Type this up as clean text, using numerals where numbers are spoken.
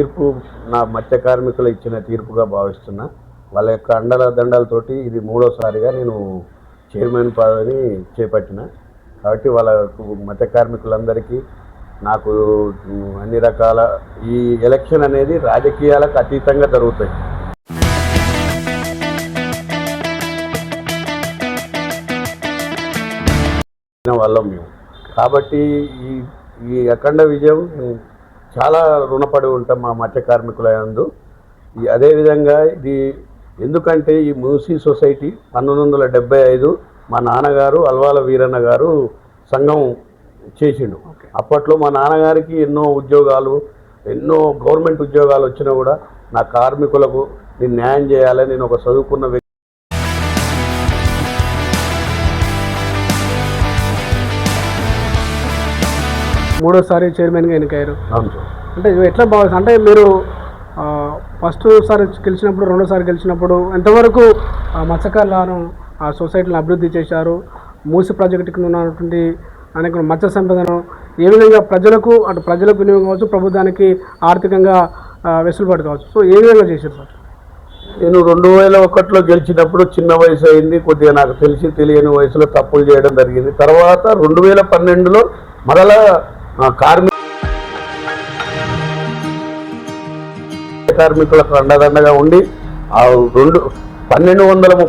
తీర్పు నా మత్స్య కార్మికులు ఇచ్చిన తీర్పుగా భావిస్తున్నా. వాళ్ళ యొక్క అండల దండలతోటి ఇది మూడోసారిగా నేను చైర్మన్ పదవిని చేపట్టిన. కాబట్టి వాళ్ళ మత్స్య కార్మికులందరికీ నాకు అన్ని రకాల ఈ ఎలక్షన్ అనేది రాజకీయాలకు అతీతంగా జరుగుతాయి. వాళ్ళం మేము కాబట్టి ఈ అఖండ విజయం చాలా రుణపడి ఉంటాం మా మత్స్య కార్మికుల యందు. అదేవిధంగా ఇది ఎందుకంటే ఈ మూసీ సొసైటీ 1975 మా నాన్నగారు అల్వాల వీరన్న గారు సంఘం చేసిండు. అప్పట్లో మా నాన్నగారికి ఎన్నో గవర్నమెంట్ ఉద్యోగాలు వచ్చినా కూడా నా కార్మికులకు నేను న్యాయం చేయాలని నేను ఒక చదువుకున్న వ్యక్తి. మూడోసారి చైర్మన్గా ఎన్నికయ్యారు. అవును సార్. అంటే ఎట్లా భావిస్తుంది? అంటే మీరు ఫస్ట్ సారి గెలిచినప్పుడు, రెండోసారి గెలిచినప్పుడు ఎంతవరకు మత్స్యకారులను ఆ సొసైటీని అభివృద్ధి చేశారు? మూసి ప్రాజెక్టుకి ఉన్నటువంటి అనేక మత్స్య సంపదను ఏ విధంగా ప్రజలకు వినియోగం కావచ్చు, ప్రభుత్వానికి ఆర్థికంగా వెసులుబాటు కావచ్చు, సో ఏ విధంగా చేశారు సార్? నేను 2001లో గెలిచినప్పుడు చిన్న వయసు అయింది, కొద్దిగా నాకు తెలియని వయసులో తప్పులు చేయడం జరిగింది. తర్వాత 2012లో మరలా కార్మికులకు అండదండగా ఉండి 1230